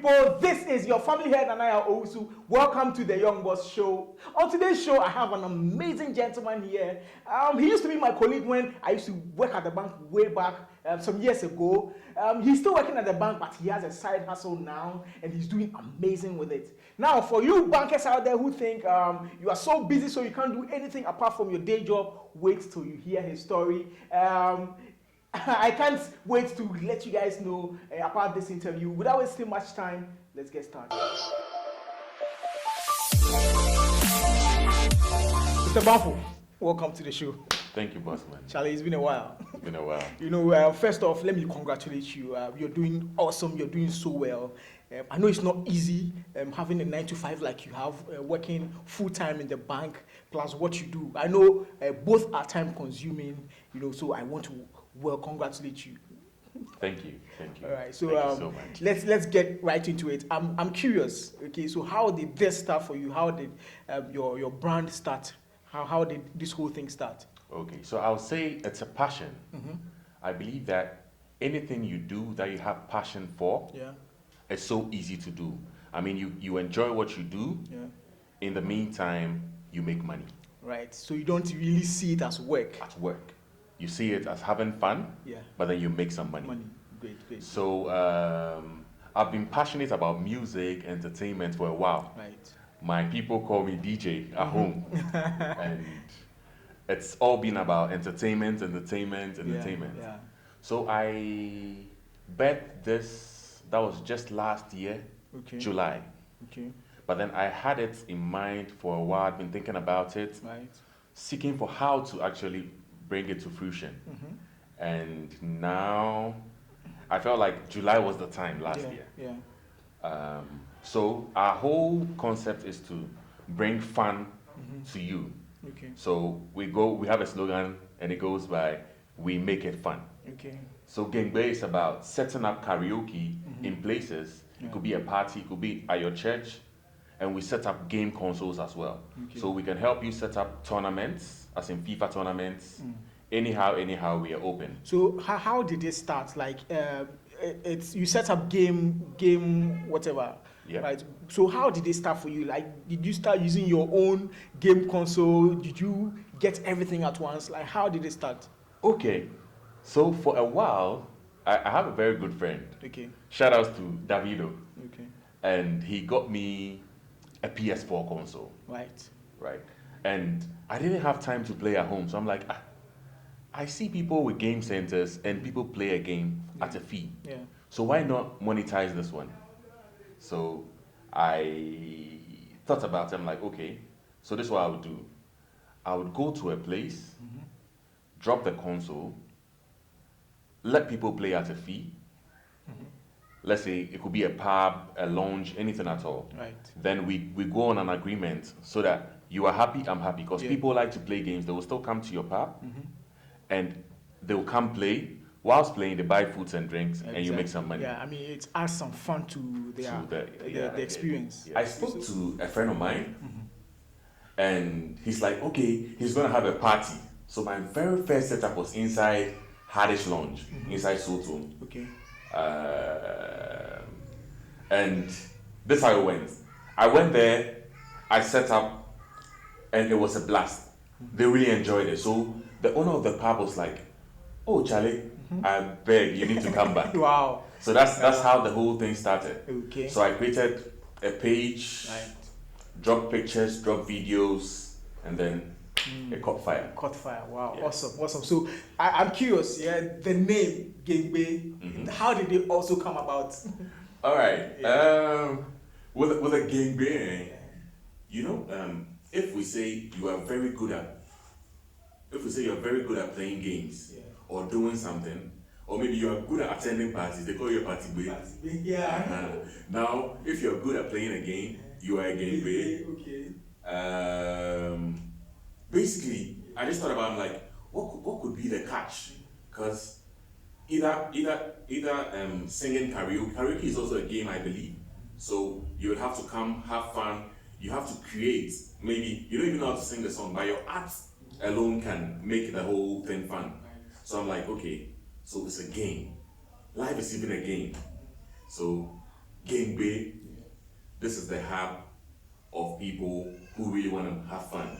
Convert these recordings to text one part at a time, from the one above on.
people. This is your family head and I are Yawusu. Welcome to the Young Boss Show. On today's show, I have an amazing gentleman here. He used to be my colleague when I used to work at the bank way back some years ago. He's still working at the bank, but he has a side hustle now, and he's doing amazing with it. Now, for you bankers out there who think you are so busy so you can't do anything apart from your day job, wait till you hear his story. I can't wait to let you guys know about this interview. Without wasting much time, let's get started. Mr. Bafo, welcome to the show. Thank you, boss man. Charlie, it's been a while. It's been a while. You know, first off, let me congratulate you. You're doing awesome. You're doing so well. I know it's not easy having a 9 to 5 like you have, working full time in the bank, plus what you do. I know both are time consuming, you know, so I want to congratulate you. Thank you. Thank you. All right, so, Thank you so much. let's get right into it. I'm curious. Okay, so how did this start for you? How did your brand start? How did this whole thing start? Okay, so I'll say it's a passion. Mm-hmm. I believe that anything you do that you have passion for, Yeah. it's so easy to do. I mean, you enjoy what you do. Yeah. In the meantime, you make money. Right. So you don't really see it as work. At work, you see it as having fun. Yeah. But then you make some money. Great. So I've been passionate about music, entertainment for a while. Right. My people call me DJ at home, and it's all been about entertainment. Yeah. So I bet this, that was just last year, Okay. July. Okay. But then I had it in mind for a while. I've been thinking about it, Right. seeking for how to actually bring it to fruition. Mm-hmm. And now I felt like July was the time last year. Yeah. So our whole concept is to bring fun Mm-hmm. to you. Okay. So we have a slogan and it goes by, we make it fun. Okay. So Gbay is about setting up karaoke in places. Yeah. It could be a party, it could be at your church, and we set up game consoles as well. Okay. So we can help you set up tournaments, as in FIFA tournaments. Anyhow, we are open. So how did it start? Like it's you set up game whatever. Yeah. Right. So how did it start for you? Like, did you start using your own game console? Did you get everything at once? Like, how did it start? Okay, so for a while, I have a very good friend. Okay. Shout outs to Davido. Okay. And he got me a PS4 console, Right. right? And I didn't have time to play at home, so I'm like, I see people with game centers and people play a game at a fee. Yeah. So why not monetize this one? So I thought about it. I'm like, okay, so this is what I would do. I would go to a place, drop the console, let people play at a fee. Let's say it could be a pub, a lounge, anything at all. Right. Then we go on an agreement so that you are happy, I'm happy. Because Yeah. people like to play games. They will still come to your pub and they will come play. Whilst playing, they buy foods and drinks and you make some money. Yeah, I mean, it adds some fun to the experience. I spoke to a friend of mine and he's like, okay, he's going to have a party. So my very first setup was inside Haddish Lounge, inside Soto. Okay. And this is how it went. I went there, I set up, and it was a blast. They really enjoyed it. So the owner of the pub was like, oh, Charlie, I beg, you need to come back. Wow. So that's how the whole thing started. Okay. So I created a page, Right. dropped pictures, dropped videos, and then it caught fire. Caught fire. Wow. Yes. Awesome. So I'm curious. Yeah, the name Gbay. How did it also come about? All right. Yeah. With a gangbang, you know, if we say you're very good at playing games or doing something, or maybe you are good at attending parties, they call you a party boy. Yeah. Now, if you're good at playing a game, you are a gangbang. Okay. Basically, I just thought about like, what could be the catch? Because either singing karaoke. Karaoke is also a game, I believe. So you would have to come, have fun. You have to create. Maybe you don't even know how to sing the song, but your art alone can make the whole thing fun. So I'm like, okay, so it's a game. Life is even a game. So Gbay, this is the hub of people who really want to have fun.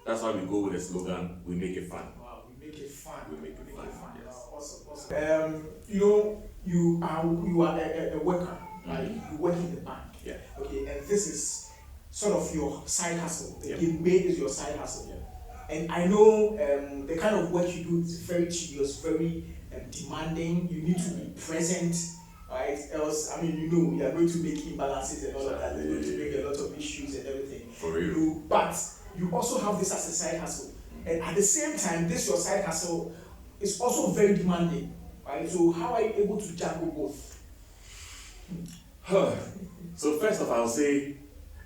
That's why we go with the slogan, we make it fun. Wow, we make it fun. We make it fun, yes. Wow, awesome. You are a worker, right? You work in the bank. Yeah. Okay, and this is sort of your side hustle. The Yeah. Gbay is your side hustle. Yeah. And I know the kind of work you do is very tedious, very demanding. You need to be present, right? Else, I mean, you are going to make imbalances and all of that. You're going to make a lot of issues and everything. For real. But you also have this as a side hustle. And at the same time, this your side hustle is also very demanding, right? So how are you able to juggle both? So first off, I'll say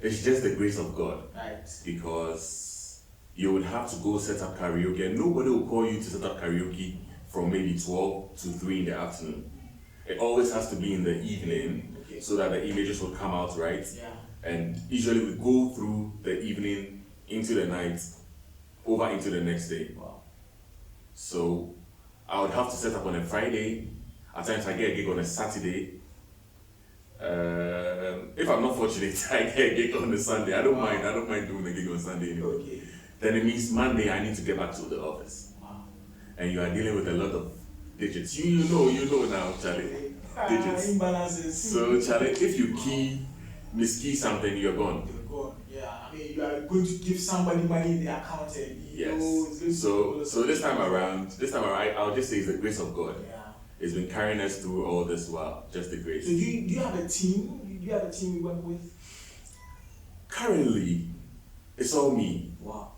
it's just the grace of God. Right. Because you would have to go set up karaoke, and nobody will call you to set up karaoke from maybe 12 to 3 in the afternoon. It always has to be in the evening, Okay. so that the images will come out right. Yeah. And usually we go through the evening into the night, over into the next day. Wow. So I would have to set up on a Friday. At times I get a gig on a Saturday. If I'm not fortunate, I get a gig on a Sunday. I don't mind doing a gig on Sunday anyway. Okay. Then it means Monday I need to get back to the office. Wow. And you are dealing with a lot of digits. You know now, Charlie. Digits. Imbalances. So Charlie, if you miskey something, you're gone. You're gone. Yeah. I mean, you are going to give somebody money in their account and Yes. it's going to So this time around, I'll just say it's the grace of God. Yeah. It's been carrying us through all this while. Just the grace. So do you have a team? Do you have a team you work with? Currently, it's all me. Wow.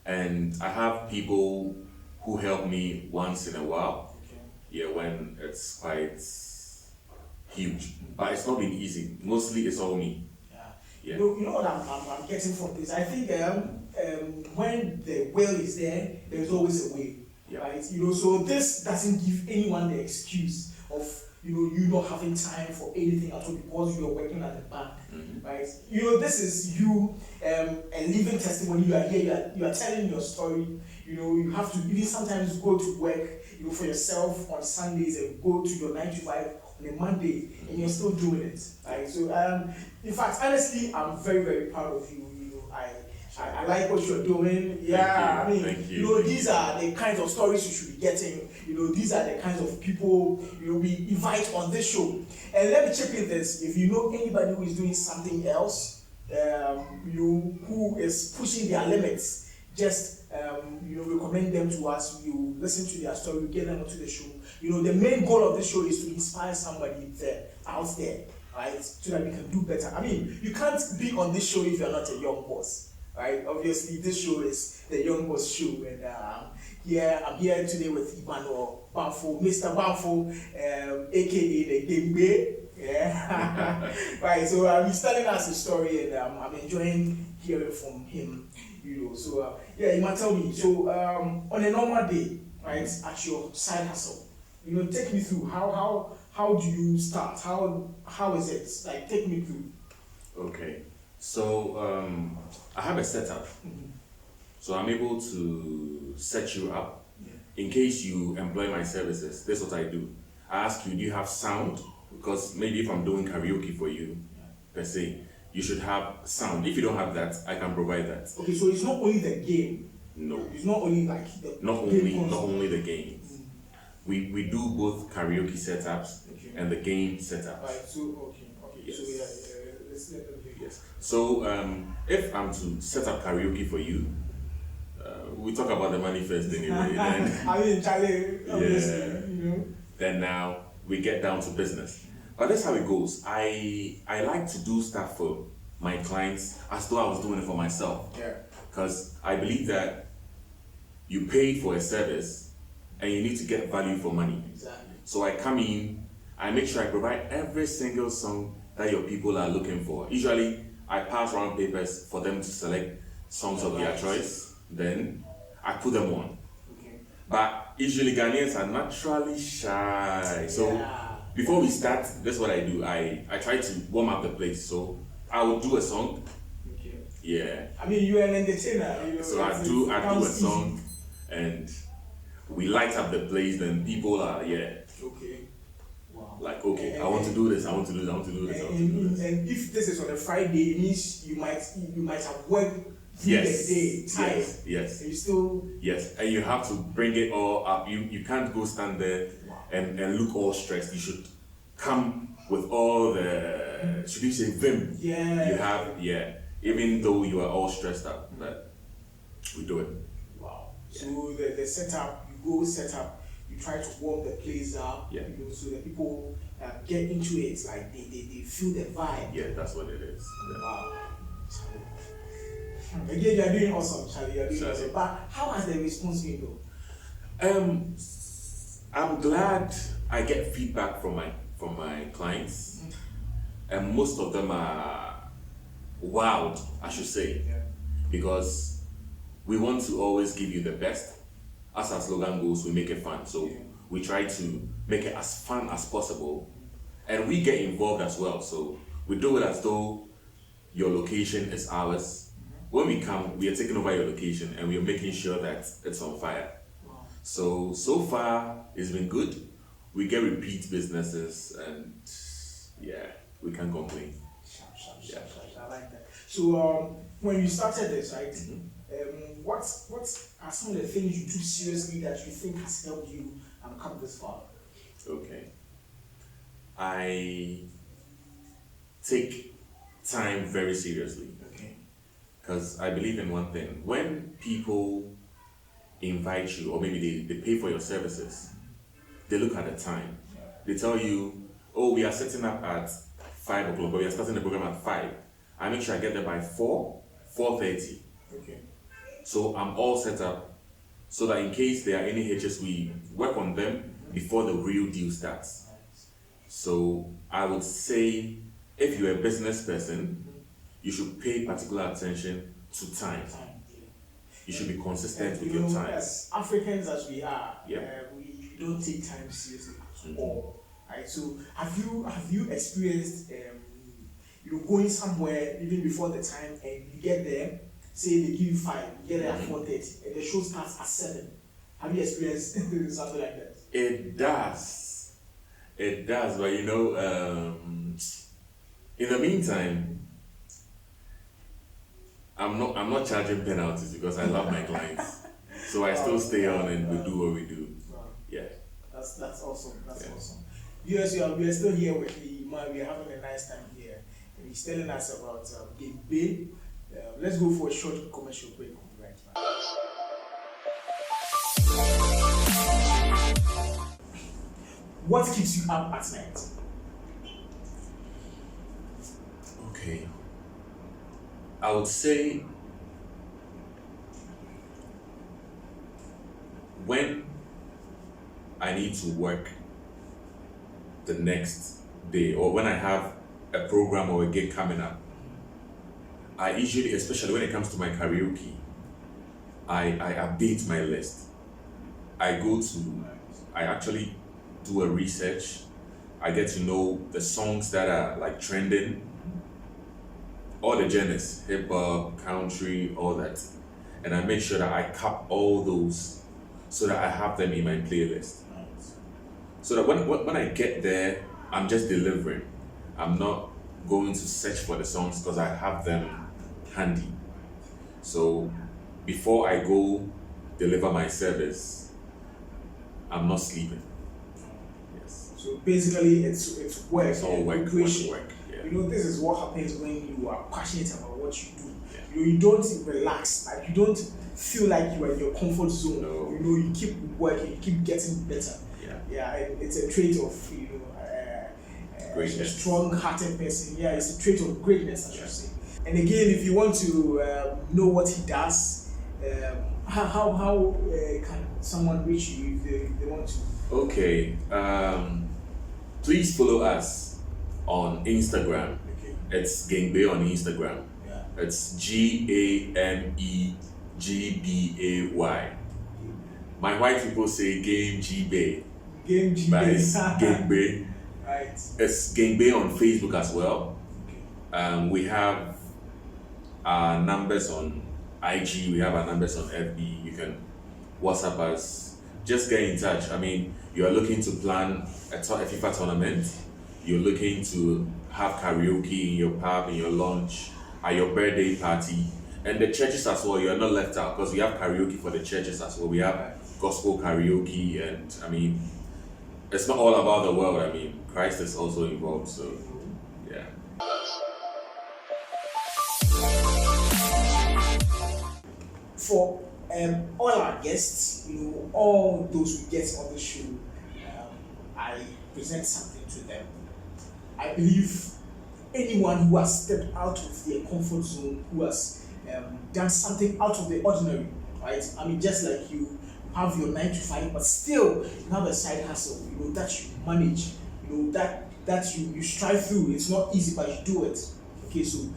And I have people who help me once in a while. Okay. Yeah, when it's quite huge. But it's not been easy. Mostly it's all me. Yeah. Yeah. You know what I'm getting from this? I think when the will is there, there's always a way. Yeah. Right? So this doesn't give anyone the excuse of you not having time for anything at all because you're working at the bank. Mm-hmm. Right? This is you, a living testimony. You are here, you are telling your story. You have to even sometimes go to work, for yourself on Sundays and go to your 9 to 5 on a Monday, and you're still doing it. Right? So, in fact, honestly, I'm very, very proud of you. I like what you're doing. Yeah, I mean, Thank you. These are the kinds of stories you should be getting. These are the kinds of people we invite on this show. And let me check in this. If you know anybody who is doing something else, who is pushing their limits, just recommend them to us. We will listen to their story, get them onto the show. The main goal of the show is to inspire somebody out there, right? So that we can do better. I mean, you can't be on this show if you're not a young boss. Right? Obviously, this show is the Young Boss Show, and I'm here today with Emmanuel Bamfo, Mr. Bamfo, aka the Gbay. Yeah, right. So he's telling us a story, and I'm enjoying hearing from him. So Emma, tell me. So on a normal day, right, at your side hustle, take me through how do you start? How is it? Like, take me through. Okay. So I have a setup. Mm-hmm. So I'm able to set you up. Yeah. In case you employ my services, this is what I do. I ask you, do you have sound? Because maybe if I'm doing karaoke for you, per se, you should have sound. If you don't have that, I can provide that. Okay, so it's not only the game. No. It's not only like the Not only the games. Mm. We do both karaoke setups Okay. and the game setups. Right. So okay. Yes. So let's let them hear. Yes. So if I'm to set up karaoke for you, we talk about the money first anyway. Then, I mean, Charlie, obviously, Yeah. Then now we get down to business. But that's how it goes. I like to do stuff for my clients as though I was doing it for myself. Yeah. Because I believe that you pay for a service and you need to get value for money. Exactly. So I come in, I make sure I provide every single song that your people are looking for. Usually, I pass around papers for them to select songs of their choice. Then I put them on. Okay. But usually Ghanaians are naturally shy. So Yeah. before we start, that's what I do. I try to warm up the place. So I will do a song. Okay. Yeah. I mean, you're an entertainer. So I do a song, and we light up the place. Then people are Okay. Wow. Like, okay, I want to do this, I want to do this, I want to do this, I want to do this. And if this is on a Friday, it means you might have worked through Yes. the day, tired. Yes. And you still. Yes, and you have to bring it all up. You can't go stand there and look all stressed. You should come with all the, should you say, vim? Yeah. You have, even though you are all stressed out, but we do it. Wow. Yeah. So the setup, you go set up, you try to warm the place up, Yeah. you know, so that people get into it, like they feel the vibe. Yeah, that's what it is. Yeah. Wow. Again, you are doing awesome, Charlie. You are doing Charlie. awesome. But how has the response been though? I'm glad I get feedback from my clients, and most of them are wild, I should say, Yeah. because we want to always give you the best. As our slogan goes, we make it fun. So we try to make it as fun as possible, and we get involved as well. So we do it as though your location is ours. When we come, we are taking over your location and we are making sure that it's on fire. Wow. So far it's been good. We get repeat businesses, and we can't complain. Sharp. Yeah. I like that. So when you started this, right? Mm-hmm. What are some of the things you took seriously that you think has helped you come this far? Okay. I take time very seriously, Okay. because I believe in one thing. When people invite you, or maybe they pay for your services, they look at the time. They tell you, oh, we are setting up at 5 o'clock, or we are starting the program at 5. I make sure I get there by 4:30. Okay. So I'm all set up, so that in case there are any hitches, we work on them before the real deal starts. So I would say, if you're a business person, you should pay particular attention to time. You should be consistent with your time. As Africans as we are, Yeah. We don't take time seriously at Mhm. all. Right? So have you experienced going somewhere even before the time, and you get there, say they give you 5, you get there at 4:30, and the show starts at 7. Have you experienced something like that? It does, but in the meantime, I'm not charging penalties because I love my clients. So I still stay on and we do what we do. Wow. Yeah. That's awesome. That's Yeah. awesome. Yes, we are still here with the man. We are having a nice time here, and he's telling us about Gbay. Let's go for a short commercial break. We'll be right back. What keeps you up at night? Okay. I would say when I need to work the next day, or when I have a program or a gig coming up, I usually, especially when it comes to my karaoke, I update my list. I actually do a research. I get to know the songs that are like trending, all the genres, hip hop, country, all that. And I make sure that I cap all those so that I have them in my playlist. So that when I get there, I'm just delivering. I'm not going to search for the songs because I have them handy. So before I go deliver my service, I'm not sleeping. Yes. So basically, it's work. It's all work, recreation. work. Yeah. You know, this is what happens when you are passionate about what you do. Yeah. You don't relax. Like, you don't feel like you are in your comfort zone. No. You know, you keep working, you keep getting better. Yeah. Yeah, and it's a trait of a Greatness. strong-hearted person. Yeah, it's a trait of greatness, I should say. And again, if you want to know what he does, how can someone reach you if they want to? Okay. Please follow us on Instagram. Okay. It's Gbay on Instagram. Yeah. It's GAMEGBAY. My white people say Game Gbay, Game G. but it's Gbay. Right. It's Gbay on Facebook as well. Okay. We have our numbers on IG. We have our numbers on FB. You can WhatsApp us. Just get in touch. I mean, you are looking to plan a FIFA tournament, you're looking to have karaoke in your pub, in your lunch, at your birthday party, and the churches as well, you're not left out because we have karaoke for the churches as well. We have gospel karaoke, and I mean, it's not all about the world. I mean, Christ is also involved, so yeah. For all our guests, all those we get on the show, I present something to them. I believe anyone who has stepped out of their comfort zone, who has done something out of the ordinary, right? I mean, just like you have your 9 to 5, but still you have a side hustle, that you manage, that you strive through. It's not easy, but you do it. Okay, so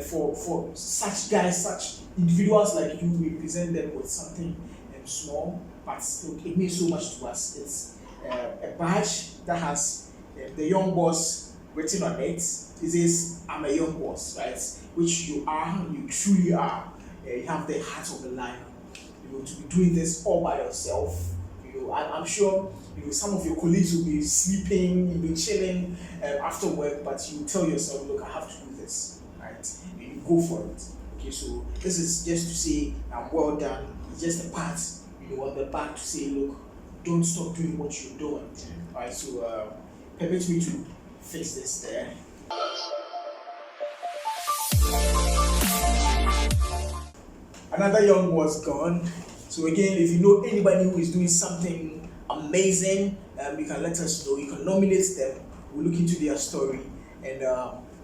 for such guys, such individuals like you, we present them with something small, but it means so much to us. It's a badge that has the young boss written on it. It says, "I'm a young boss," right? Which you are, you truly are. You have the heart of the lion. To be doing this all by yourself. I'm sure some of your colleagues will be sleeping, chilling after work, but you tell yourself, "Look, I have to do this," right? And you go for it. Okay, so this is just to say, "I'm well done." It's just a pat, on the back to say, "Look, don't stop doing what you're doing." All right, so permit me to fix this there. Another young was gone. So again, if you know anybody who is doing something amazing, you can let us know. You can nominate them. We'll look into their story and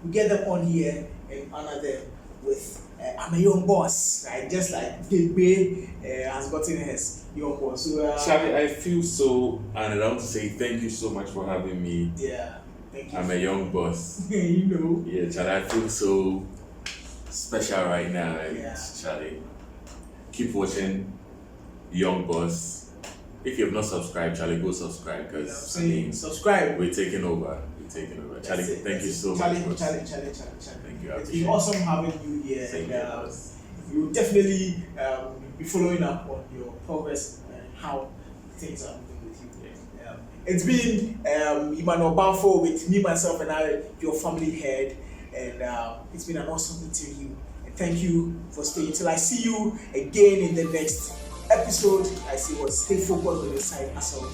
we get them on here and honor them with "I'm a young boss," right? Just like Gbay has gotten his young boss. So Charlie, I feel so, and I want to say thank you so much for having me. Yeah, thank you. I'm a young boss. Yeah, Charlie, I feel so special right now. Yeah. Charlie, keep watching Young Boss. If you have not subscribed, Charlie, go subscribe because subscribe. We're taking over. Charlie, thank you so much. Charlie. Thank you. It's been awesome having you here. And you'll definitely be following up on your progress and how things are moving with you. It's been Emmanuel Banfo with me, myself, and I, your family head, and it's been an awesome interview. And thank you for staying till I see you again in the next episode. I say, stay focused on your side hustle.